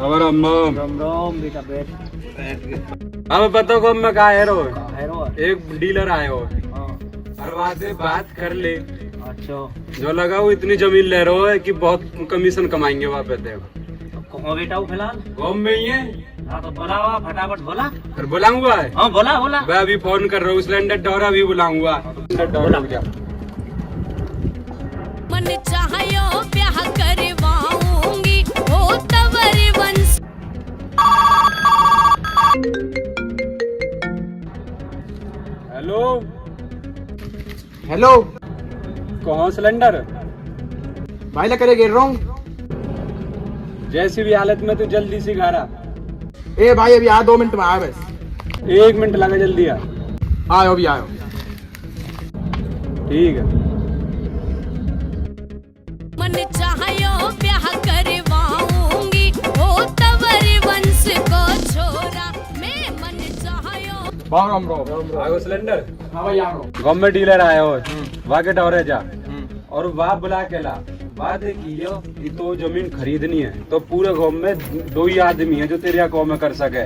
और अम्मा राम राम बेटा बैठ। अब बताओ कब मैं कहा हेरो हेरो एक डीलर आए हो हाँ और वहाँ से बात कर ले। अच्छा जो लगा वो इतनी जमीन ले रहे हो है कि बहुत कमीशन कमाएंगे वहाँ पे। कहाँ बेटा हूँ फिलहाल? गाँव में ही है। हाँ तो बोला हुआ फटाफट बोला। फिर बुलाऊंगा है। हाँ बोला बोला। मैं अभी फोन कर रहा हूँ सिलेंडर डोरा भी बुलाऊंगा। मन चाहयो ब्याह करवाऊंगी हो तवर वंश। हेलो हेलो कहाँ सिलेंडर भाई ला करे गिर रहा हूँ। जैसी भी हालत में तू जल्दी से घर आ। ए भाई अभी आया 2 मिनट में आया बस। 1 मिनट लगा जल्दी आ। आयो अभी आयो। ठीक है। मन चाहयो ब्याह करवाऊंगी हो तवर वंश को छोरा। मैं मन चाहयो राम राम। आगो सिलेंडर। हाँ भाई आ रहा हूँ। गाँव में डीलर आए हो वहाँ के डोरे जा और वहाँ बुला के ला। बात है की ये तो जमीन खरीदनी है तो पूरे गाँव में 2 ही आदमी है जो तेरे गाँव में कर सके।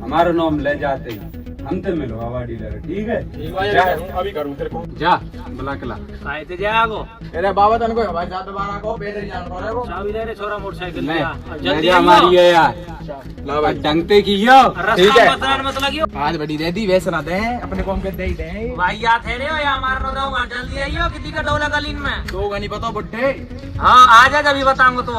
हमारा नाम ले जाते ही हमसे मिलो हवा डीलर। ठीक है जा अभी करूँ तेरे को। जा बुला के ला। काहे ते जागो? अरे बाबा तन को भाई जा दोबारा को पैदल जाना पड़ेगा को। चाबी दे रे छोरा मोटरसाइकिल नहीं लिया। जल्दी मेरी हमारी है यार। ला भाई डंगते की हो। ठीक है। बताने मत लगियो। आज बड़ी दे दी वैसे ना दे अपने को हम के दे ही दे। भाई याद है रे या हमारा नो दो जल्दी आइयो कितनी का डोला गलीन में। तो नहीं पता बुड्ढे। हाँ आ जा अभी बताऊंगा तो।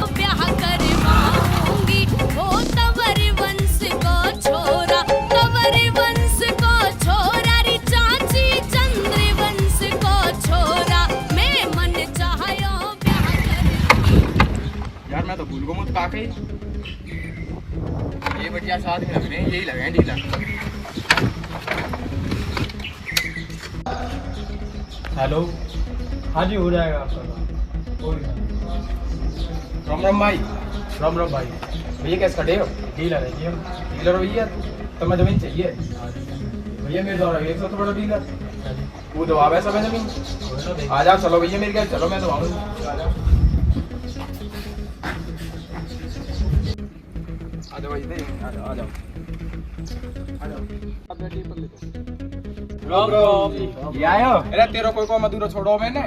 ब्याह करवाऊंगी हो तवर वंश को छोरा। तवर वंश को छोरा री चाची चंद्र वंश को छोरा। मैं मन चाहयो ब्याह कर। यार मैं तो भूल गया मुझ काके। ये बढ़िया साथ में लग रहे हैं यही लगे हैं डीलर। हेलो हाँ जी हो जाएगा आपका। राम राम भाई। राम राम भाई। भैया कैसे खड़े हो? डीलर है जी हम। डीलर हो भैया तो मैं जमीन चाहिए भैया मेरे द्वारा एक सबसे बड़ा डीलर। वो दवा वैसा मैं जमीन आ जाओ। चलो भैया मेरे घर चलो मैं दवा आ जाओ भाई आ जाओ। राम राम। ये आयो। अरे तेरा कोई को मधुरा छोड़ो मैंने।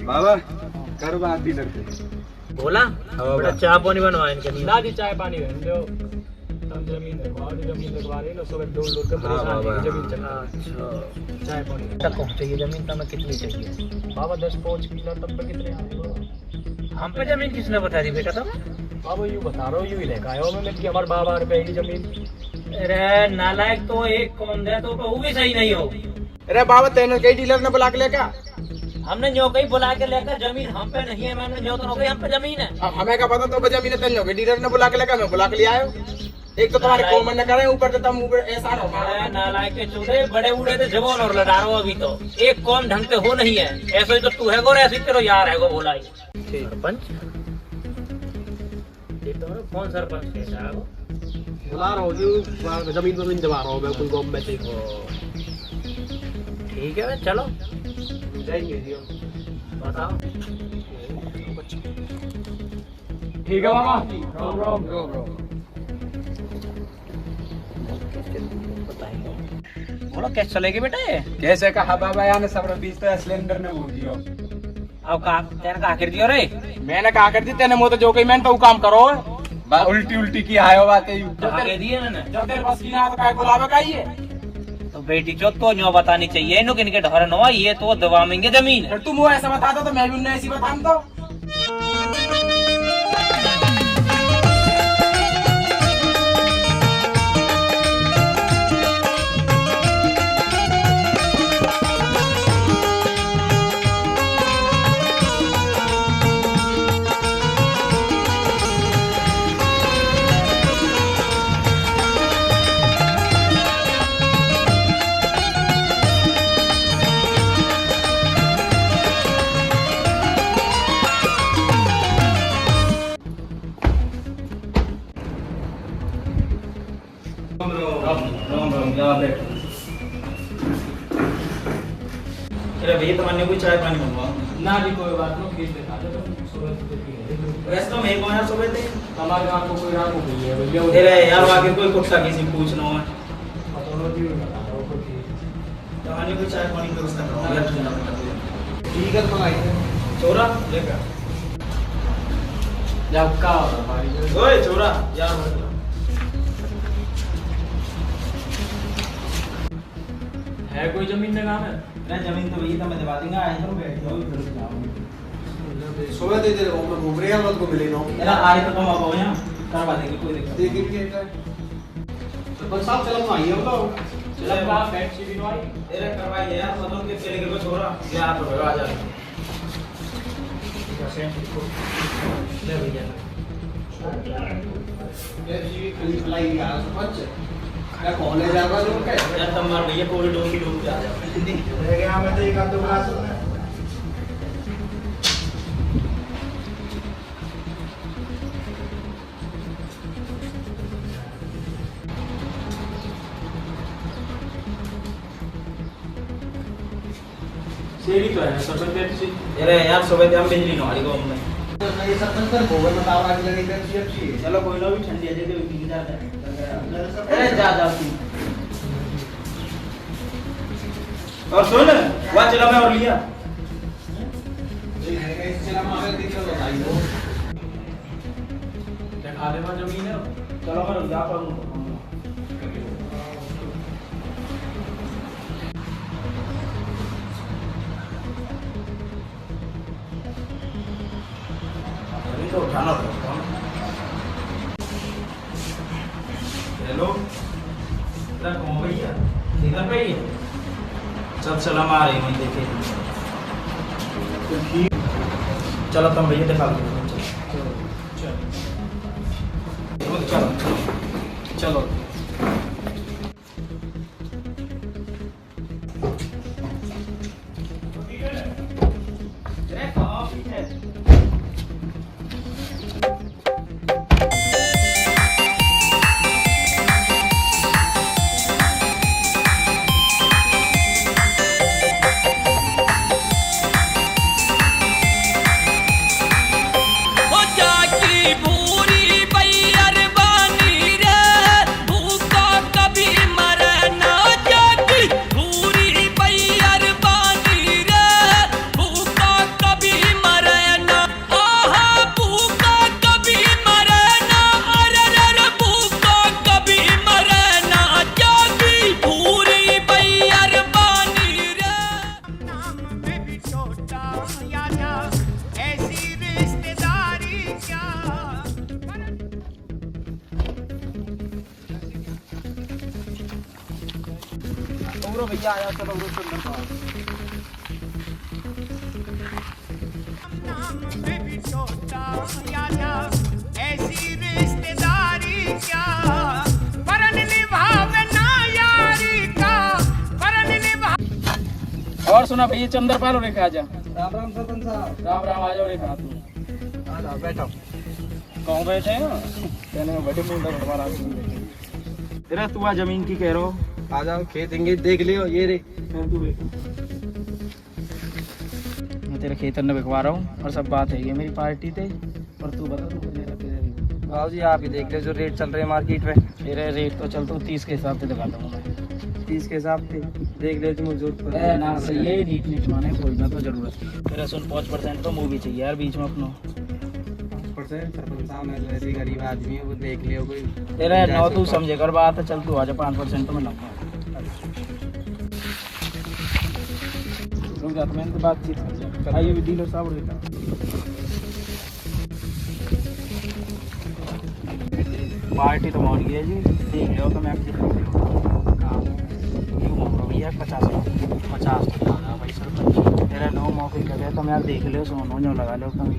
बाबा कर बात डीलर से। बोला हाँ, बेटा बा। चाय पानी बनवाए इनके लिए। दादी चाय पानी बन दो। हम जमीन देखवा दे जमीन देखवा रहे लो सुबह डोल डोल के परेशान बाबा, है जमीन चला। अच्छा चाय पानी तक को चाहिए जमीन तो मैं कितनी चाहिए? बाबा 10-5 किलो तब पे कितने आएंगे? हम पे जमीन किसने बता दी बेटा तुम? बाबा यूँ बता रहा हूँ यूँ ही लेकर आया हूँ मैं कि हमारे बाबा रुपए की जमीन। अरे नालायक तो एक कौन दे तो वो भी सही नहीं हो। अरे बाबा तेने कई डीलर ने बुला के लेका। हमने जो कहीं बुला के लेकर जमीन हम पे नहीं है। मैंने जो तो हो गई हम पे जमीन है। अब हमें क्या पता तो जमीन तेन हो गई डीलर ने बुला के लेका मैं बुला के ले आयो। एक तो तुम्हारे कॉमन न करे ऊपर से तुम ऊपर ऐसा हो अरे नालायक के चूड़े बड़े उड़े थे जवान और लड़ारो अभी तो एक कौम ढंग से हो नहीं है। ऐसे ही तो तू है गो ऐसे तेरो यार है गो बोला ही। सरपंच ये तो कौन सरपंच कैसा है वो? बुला रहा हूँ जी जमीन दबा रहा हूँ मैं कुल गाँव में से। ठीक है चलो जाएंगे जी बताओ। ठीक है बाबा। राम राम। बोलो कैसे चलेगी बेटा ये? कैसे कहा बाबा यार ने सब बीच तो सिलेंडर ने बोल दियो। अब का तेरे का आखिर दियो रे? मैंने कहा कर दी तेने मुँह तो जो कही मैंने तो वो काम करो। उल्टी उल्टी की आयो बातें यूं। जो आगे दिए मैंने जब तेरे पास की ना तो काय बुलावे का ही है। तो बेटी जो तो न्यो बतानी चाहिए इनको किनके ढोरे नो ये तो दबावेंगे जमीन है। फिर तुम वो ऐसा बता दो तो मैं भी उन्हें ऐसी बताऊं तो। अरे भैया तुम्हारे कोई चाय पानी मंगवाओ ना जी कोई बात नहीं, केस दिखा दो तुम सुबह से पी ले। वैसे तो मैं कौन है सुबह थे हमारे गांव को कोई राम को गई है भैया। अरे यार आगे कोई कुत्ता किसी पूछना है पता नहीं बता रहा हूं कुछ। तुम्हारे कोई चाय पानी की व्यवस्था करो यार तुम ना ठीक है मंगाई छोरा लेकर जब का हमारी ओए छोरा यार है कोई जमीन जगह में? मैं जमीन तो भैया मैं दिवा दूंगा आए तो बैठ जाओ फिर से जाओ सुबह दे दे मैं घूम रही हूं, को मिले ना यार आए तो तुम अब आओ यहाँ करवा देंगे कोई दिक्कत देख के तो बस साहब चलो आइए तो चलो आप बैठ सी बिनवाई। तेरे करवाइए यार मतलब कि चले गए छोरा यार तो आ जा ले भैया ये जी खाली लाई यार समझ क्या कॉलेज आवा जो क्या यार तुम मार भैया कॉरिडोर की डोर पे आ जाओ है यहां में तो एक आध दो क्लास है। शेरी तो है सब पे से। अरे यार सुबह हम बिजली न हमारी गांव में तो मैं ये सब कर भोगल में ताव आग लगी कर सी अच्छी है। चलो कोई ना भी ठंडी आ जाए पी जाता है अरे जा जा तू और सुन वहां चला मैं और लिया इस चला मारे देख लो बताइए दिखा दे वहां जमीन है। चलो मैं जा पर तो उठाना पड़ेगा हेलो इधर कौन भैया इधर पे ही है सब सलाम आ रही मैं देखे चलो तुम भैया दिखा दो चलो चलो भैया आया चलो ऐसी रिश्तेदारी क्या परन निभावे ना यारी का परन निभा। और सुना भैया चंद्रपाल और रेखा आजा। राम राम सरपंच साहब। राम राम आ जाओ रेखा तू आ जाओ बैठो। कौन बैठे हैं कहने बड़े मुंडा भरवा तेरा तू आ जमीन की कह रहा हो आ जाओ खेत इंगेज देख लियो ये रे। मैं तेरे खेतर में बिकवा रहा हूँ और सब बात है ये मेरी पार्टी थे और तू बता तू कितने रखे बाबू जी आप ही देख लो जो रेट चल रहे हैं मार्केट में। तेरे रेट तो चलता हूँ 30 के हिसाब से दिखाता हूँ मैं 30 के हिसाब से देख ले तुम जरूरत पर ना सही है नीट नीट माने कोई ना तो जरूरत तेरा सुन 5% तो मूवी चाहिए यार बीच में अपना 5% सरपंच साहब मैं तो ऐसे गरीब आदमी है वो देख लियो कोई तेरा 9 तू समझे कर बात है चल तू आ जा 5% तो मैं लगा रुक जा मैंने तो बातचीत कर आइए भी डीलर साहब रहता पार्टी तो मान गया जी देख लो तो मैं आपकी यूँ मांग भैया 50 भाई सर तेरा 9 मौके कर दिया तो मैं आप देख लो सोनो जो लगा लो कमी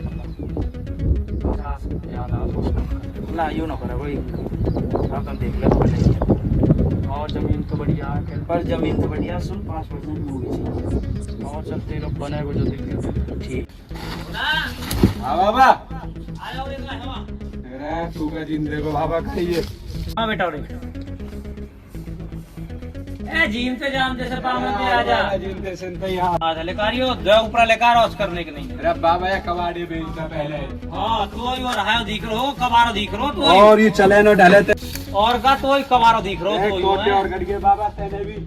ना यूँ ना करो भाई आप तुम देख लो तो नहीं और ज़मीन तो बढ़िया है पर ज़मीन तो बढ़िया सुन 5% मूवी चाहिए और चलते लोग बने को जो देख ठीक हाँ बाबा अरे तू का जिंदे को बाबा कहिए हाँ बेटा रे ए जीम पे जाम जैसे पाम में आ जा जिनते सुनते यहाँ आ लेकारियो दो ऊपर लेकार और करने के नहीं अरे बाबा ये कबाड़ी बेचता पहले हां तो ही और है दिख रहो कबारो दिख रहो तो और ये चले न ढले थे और का तो ही कबारो दिख रहो तो कोटे ही और गड़ के बाबा तेने भी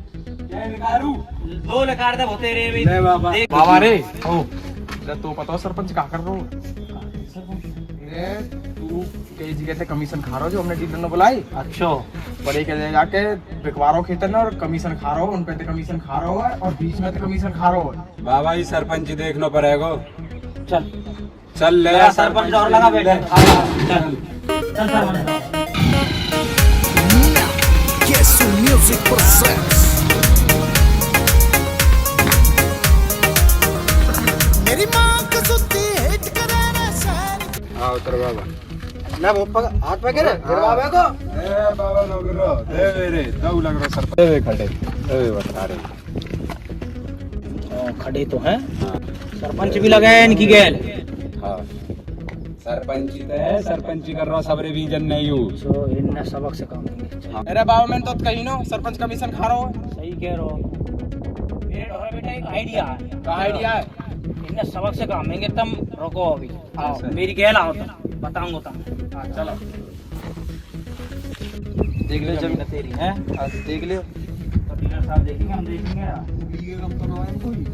क्या निकालू दो लेकार दे होते रे भी ले बाबा देख बाबा रे ओ जब तो पता हो सरपंच क्या कर रहा हूँ तू कई जगह से कमीशन खा रहा हो जो हमने डीलर ने बुलाई अच्छा बड़े के जाके बिकवारो खेतन में और कमीशन खा रहा हो उन पे तो कमीशन खा रहा हो और बीच में तो कमीशन खा रहा हो बाबा ये सरपंच देखना पड़ेगा चल चल ले मेरा सरपंच और लगा बैठे चल चल सरपंच Yesu Music presents मेरी माँ को सुती हिट करे रे सारी आओ उतर बाबा ना वो हाथ पे करे तेरे बाबा को ए बाबा लोग रो दे रे दो लग रहा सरपंच दे खड़े ए बता रहे खड़े तो हैं सरपंच भी लगे हैं इनकी गैल हां सरपंची तो है सरपंची कर रहा सबरे बीजन नहीं हूँ सो इनने सबक से काम लेंगे अरे बाबा मैंने तो कही ना सरपंच कमीशन खा रहा हो सही कह रहे हो मेरे ढोरा बेटा एक आइडिया है क्या आइडिया है इनने सबक से काम लेंगे तुम रुको अभी आओ अच्छा। मेरी गैल आओ तुम बताऊंगा तुम हाँ चलो देख ले जमीन तेरी है देख लियो तो डीलर साहब देखेंगे हम देखेंगे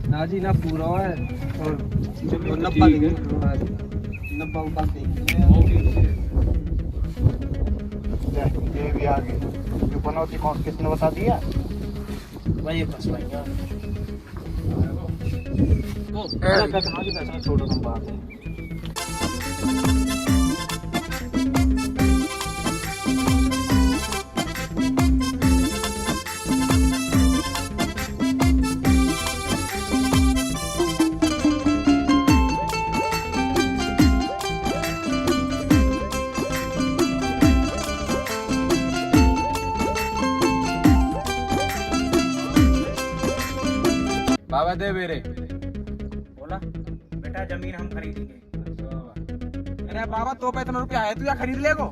ना जी ना पूरा है और नब्बा देंगे नब्बा उपास ये भी आ गए जो बनौती कौन किसने बता दिया वही बस भाई यार वो पैसा छोड़ो तुम बात है बाबा दे मेरे बोला बेटा जमीन हम खरीदेंगे अरे बाबा तो पे इतना रुपया है तू या खरीद लेगो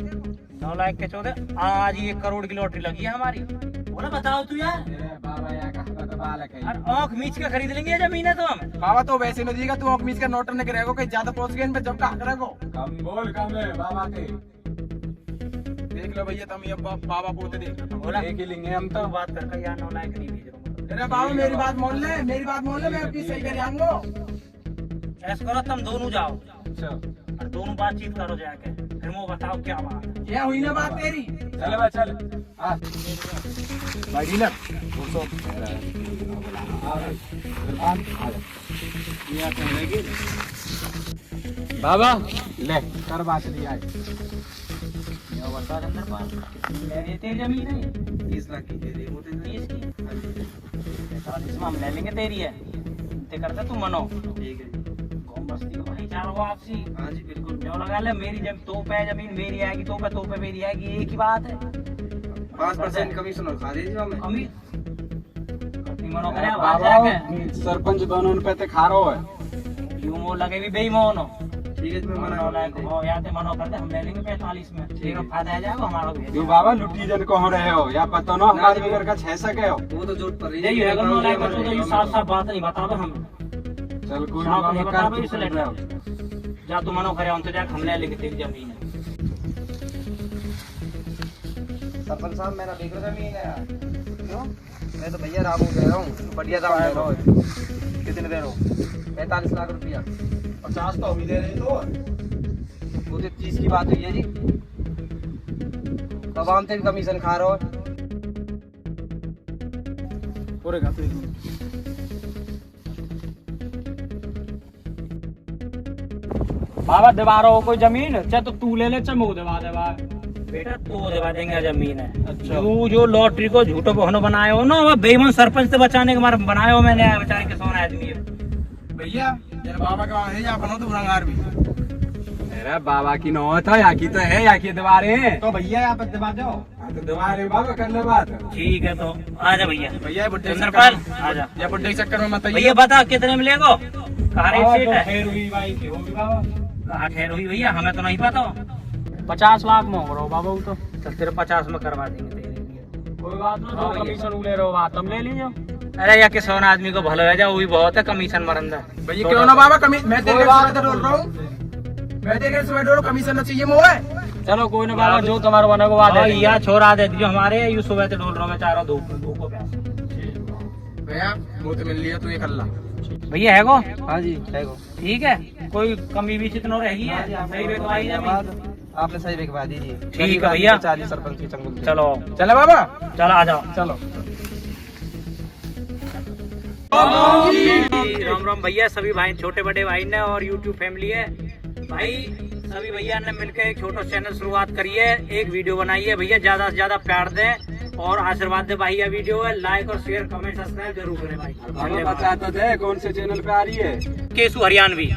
9 लाख के 14 आज ही 1 करोड़ की लॉटरी लगी है हमारी बोला बताओ तू यार बाबा या कहा तो बालक है और आंख मीच के खरीद लेंगे ये जमीन है तो हम बाबा तो वैसे न दिएगा तू ऑफिस का नोटर नहीं करेगा कहीं ज्यादा पहुंच गए इन पे जब का करेगो कम बोल कम है बाबा के देख लो भैया तुम ये बाबा पोते देख लो बोला एक ही लेंगे हम तो तो बात करके यार 9 लाख नहीं भेज रहा अरे बाबा मेरी बात मान ले मैं अपनी सही कर आऊंगा ऐसा करो तुम दोनों जाओ अच्छा और दोनों बातचीत करो जाके फिर वो बताओ क्या बात है ये हुई ना बात तेरी चल बा चल आ भाई डीलर बाबा ले कर बात लिया है ये बता चंद्रपाल ये तेरी जमीन है 30 लाख की दे दे वो दे 30 की 40 में हम ले लेंगे तेरी है ते करते तू मनो ठीक है कौन बस्ती को भाईचारा हो आपसी हाँ जी बिल्कुल जो लगा ले मेरी जब तो पे जमीन मेरी आएगी तो पे मेरी आएगी एक ही बात है 5% कमीशन और खा दीजिए हमें अमी कति मनो करे आवाज बाबा जाके सरपंच दोनों पे ते खा रहा है यूं मो लगे भी बेईमान हो ठीक है मैं मना लायक हो या ते मनो करते हम ले लेंगे 45 में ठीक है फायदा है जाएगा हमारा भी तू बाबा लुट्टी जन को हो रहे हो या पता ना हमारे बगैर का 6 सके हो वो तो जोट पर रही यही है अगर 9 लाख तो ये साफ साफ बात नहीं बता दो हम चल कोई साफ ना नहीं बाबा बता कर दो तू इस लेटर जा तू मनो करे हम तो जाके हम ले लेंगे तेरी जमीन है सरपंच साहब मेरा बिगड़ जमीन है यार क्यों मैं तो भैया रामू दे रहा हूँ बढ़िया दाम दे रहा हूँ कितने दे रहे हो 45 लाख रुपया 50 तो अभी दे रहे तो वो तो 30 की बात हुई है जी तब हम तेरी कमीशन खा रहे हो पूरे का बाबा दिवा रहा हो कोई जमीन चाहे तो तू ले ले चाहे मैं दिवा बेटा तो दिवा देंगे जमीन है अच्छा तू जो लॉटरी को झूठो बहनो बनाए हो ना वो बेईमान सरपंच से बचाने के मारे बनाए हो मैंने बेचारे के सोना आदमी है भैया तेरे बाबा का है या बनो तो रंगार भी मेरा बाबा की नौत है या की तो है या की दीवारें हैं तो भैया यहाँ पे दबा दो तो दीवारें बाबा कर ले बात ठीक है तो आजा भैया भैया ये बुड्ढे चंद्रपाल आजा या बुड्ढे के चक्कर में मत आइए भैया बता कितने में लेगो कहाँ रेट सेट है ठहर हुई भाई की होगी बाबा कहाँ ठहर हुई भैया हमें तो नहीं पता 50 लाख मांग रहा हूँ बाबा वो तो चल तेरे 50 में करवा देंगे तेरे लिए कोई बात नहीं, जो कमीशन ले रहे हो बात तुम ले लीजिए। अरे या किसान आदमी को भलो है जा, वही बहुत है कमीशन मरंदा। भैया क्यों ना बाबा मैं तेरे बात बोल रहा हूँ, मैं तेरे से बोल रहा हूँ कमीशन चाहिए मुझे। चलो कोई ना बाबा, जो तुम्हारा बने को बात है या छोड़ा दे दीजिए हमारे, यू सुबह से डोल रहा मैं चारों दो को प्यास। भैया वो तो मिल लिया, तू ये कर ला। भैया है गो? हाँ जी है गो। ठीक है, कोई कमी भी इतना रहेगी है, सही बेचवाई जमीन आपने सही बिकवा दीजिए। ठीक है भैया। 40 सरपंच की चंगुल। चलो चले बाबा, चलो आ जाओ। चलो। राम राम भैया, सभी भाई छोटे बड़े भाई ने और यूट्यूब फैमिली है भाई, सभी भैया ने मिलकर एक छोटा चैनल शुरुआत करी है, एक वीडियो बनाई है भैया, ज्यादा से ज्यादा प्यार दें और आशीर्वाद दे भाई। यह वीडियो है लाइक और शेयर कमेंट सब्सक्राइब जरूर करें भाई। हमें बता तो दे कौन से चैनल पे आ रही है। केसु हरियाणवी।